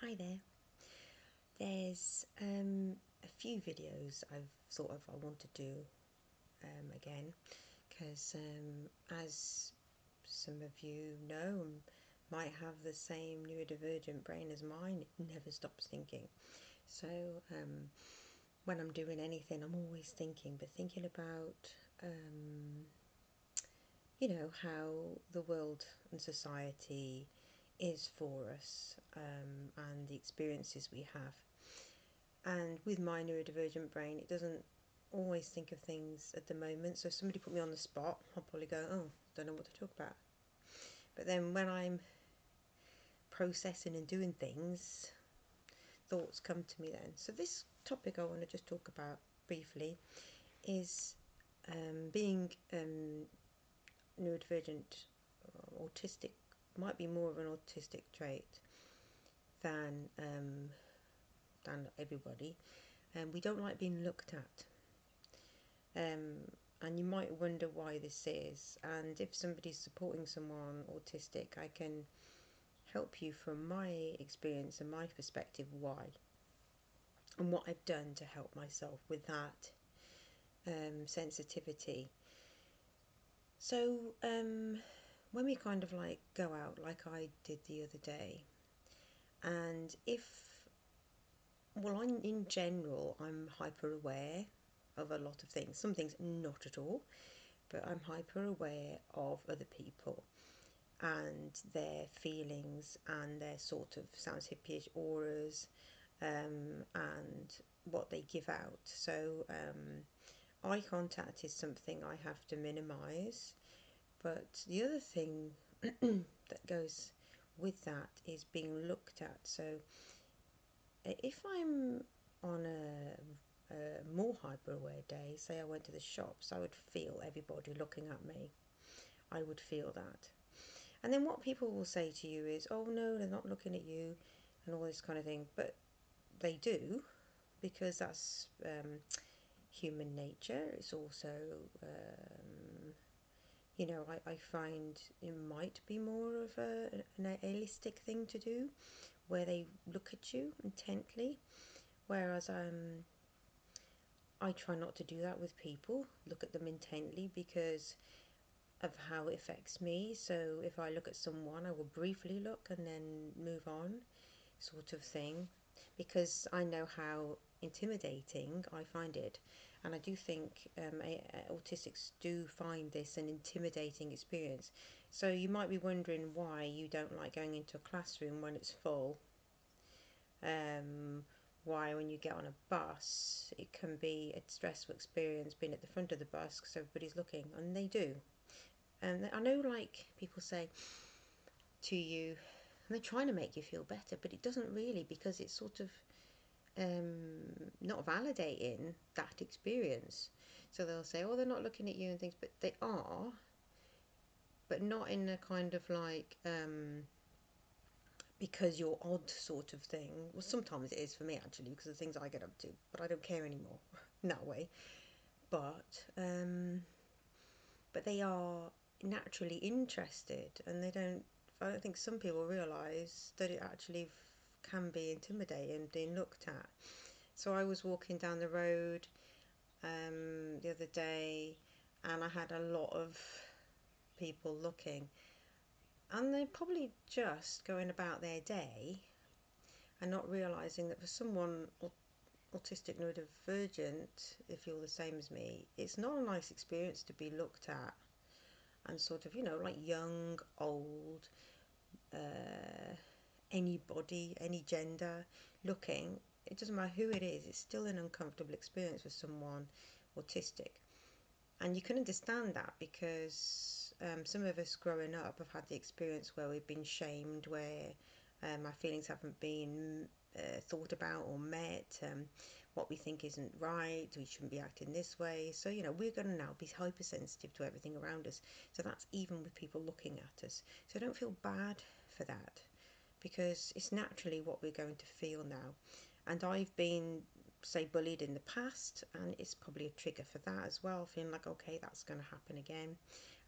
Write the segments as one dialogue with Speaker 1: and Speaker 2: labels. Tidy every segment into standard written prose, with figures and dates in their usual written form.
Speaker 1: Hi there. There's a few videos I've thought of I want to do again because as some of you know, might have the same neurodivergent brain as mine. It never stops thinking. So when I'm doing anything, I'm always thinking, but thinking about how the world and society is for us, and the experiences we have. And with my neurodivergent brain, it doesn't always think of things at the moment. So if somebody put me on the spot, I'll probably go, oh, don't know what to talk about. But then when I'm processing and doing things, thoughts come to me then. So this topic I want to just talk about briefly is being neurodivergent, autistic, might be more of an autistic trait than everybody. And we don't like being looked at. And you might wonder why this is. And if somebody's supporting someone autistic, I can help you from my experience and my perspective why, and what I've done to help myself with that sensitivity. So when we kind of like go out, like I did the other day, and in general, I'm hyper aware of a lot of things. Some things not at all, but I'm hyper aware of other people and their feelings and their sort of, sounds hippie-ish, auras, and what they give out. So eye contact is something I have to minimize, but the other thing that goes with that is being looked at. So if I'm on a more hyper aware day, say I went to the shops, I would feel everybody looking at me. I would feel that. And then what people will say to you is, oh no, they're not looking at you, and all this kind of thing. But they do, because that's human nature. It's also, I find it might be more of an idealistic thing to do, where they look at you intently. Whereas I try not to do that with people, look at them intently, because of how it affects me. So if I look at someone, I will briefly look and then move on, sort of thing, because I know how intimidating I find it. And I do think autistics do find this an intimidating experience. So you might be wondering why you don't like going into a classroom when it's full. Why when you get on a bus it can be a stressful experience being at the front of the bus because everybody's looking, and they do. And I know, like, people say to you, and they're trying to make you feel better, but it doesn't really, because it's sort of not validating that experience. So they'll say, oh, they're not looking at you and things, but they are, but not in a kind of like because you're odd sort of thing. Well, sometimes it is for me actually, because of the things I get up to, but I don't care anymore in that way. But they are naturally interested, and they don't. I don't think some people realise that it actually can be intimidating being looked at. So I was walking down the road the other day, and I had a lot of people looking, and they're probably just going about their day and not realising that for someone autistic neurodivergent, if you're the same as me, it's not a nice experience to be looked at and sort of, like young, old, anybody, any gender looking. It doesn't matter who it is, it's still an uncomfortable experience for someone autistic. And you can understand that because some of us growing up have had the experience where we've been shamed, where our feelings haven't been thought about or met, what we think isn't right, we shouldn't be acting this way. So, we're going to now be hypersensitive to everything around us. So that's even with people looking at us. So don't feel bad for that, because it's naturally what we're going to feel now. And I've been, say, bullied in the past, and it's probably a trigger for that as well, feeling like, okay, that's going to happen again.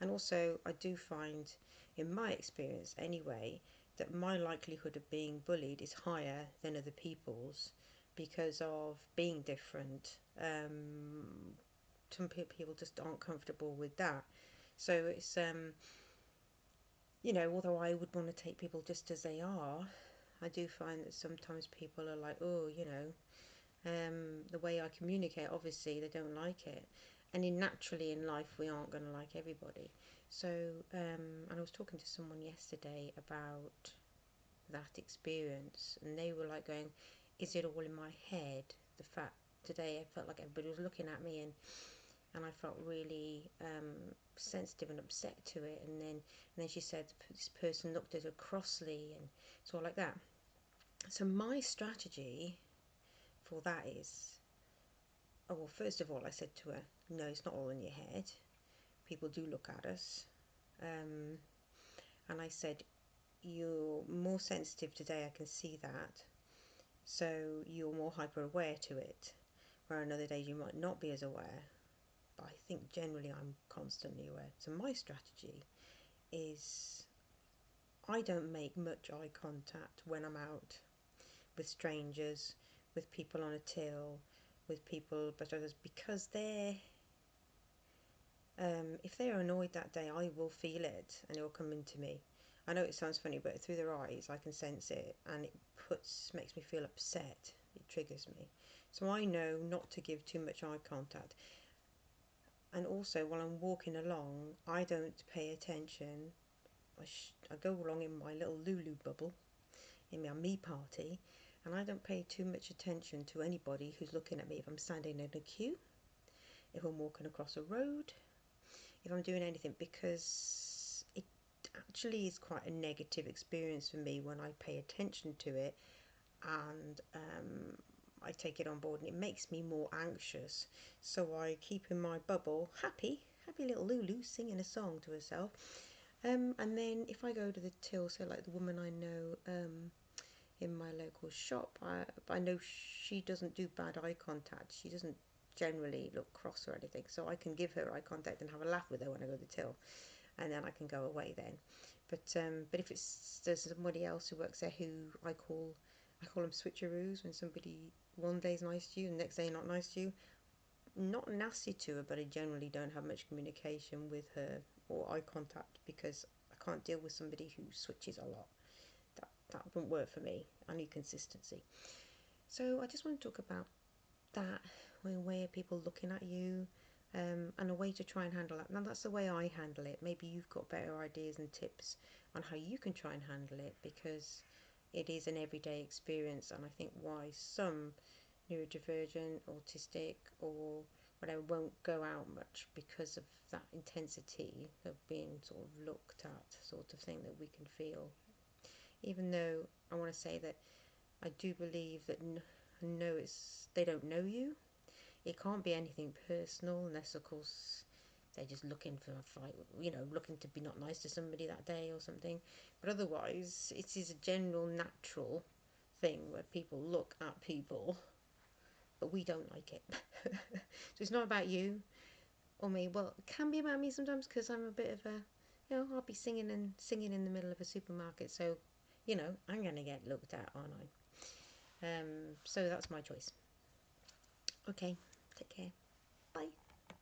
Speaker 1: And also I do find, in my experience anyway, that my likelihood of being bullied is higher than other people's because of being different. Some people just aren't comfortable with that. So it's, although I would want to take people just as they are, I do find that sometimes people are like, oh, the way I communicate, obviously they don't like it. And naturally in life, we aren't going to like everybody. So, and I was talking to someone yesterday about that experience, and they were like going, is it all in my head? The fact today I felt like everybody was looking at me, and I felt really sensitive and upset to it. And then she said this person looked at her crossly, and it's all like that. So my strategy for that is, oh well, first of all, I said to her, no, it's not all in your head. People do look at us, and I said, you're more sensitive today. I can see that. So you're more hyper aware to it, where on other days you might not be as aware. But I think generally I'm constantly aware. So my strategy is I don't make much eye contact when I'm out with strangers, with people on a till, with people but others, because if they're annoyed that day, I will feel it and it will come into me. I know it sounds funny, but through their eyes I can sense it, and it makes me feel upset. It triggers me. So I know not to give too much eye contact. And also, while I'm walking along, I don't pay attention. I go along in my little Lulu bubble, in my me party, and I don't pay too much attention to anybody who's looking at me if I'm standing in a queue, if I'm walking across a road, if I'm doing anything, because it actually is quite a negative experience for me when I pay attention to it, and I take it on board, and it makes me more anxious. So I keep in my bubble, happy little Lulu singing a song to herself. And then if I go to the till, so like the woman I know in my local shop, I know she doesn't do bad eye contact. She doesn't generally look cross or anything, so I can give her eye contact and have a laugh with her when I go to the till, and then I can go away then. But if there's somebody else who works there who I call them switcheroos, when somebody one day's nice to you and the next day not nice to you. Not nasty to her, but I generally don't have much communication with her or eye contact because I can't deal with somebody who switches a lot. That wouldn't work for me. I need consistency. So I just want to talk about that way of people looking at you, and a way to try and handle that. Now that's the way I handle it. Maybe you've got better ideas and tips on how you can try and handle it, because it is an everyday experience, and I think why some neurodivergent, autistic, or whatever won't go out much because of that intensity of being sort of looked at, sort of thing that we can feel. Even though I want to say that I do believe that no, they don't know you. It can't be anything personal unless, of course, they're just looking for a fight, looking to be not nice to somebody that day or something. But otherwise, it is a general natural thing where people look at people, but we don't like it. So it's not about you or me. Well, it can be about me sometimes because I'm a bit of a, I'll be singing in the middle of a supermarket. So, I'm going to get looked at, aren't I? So that's my choice. Okay, take care. Bye.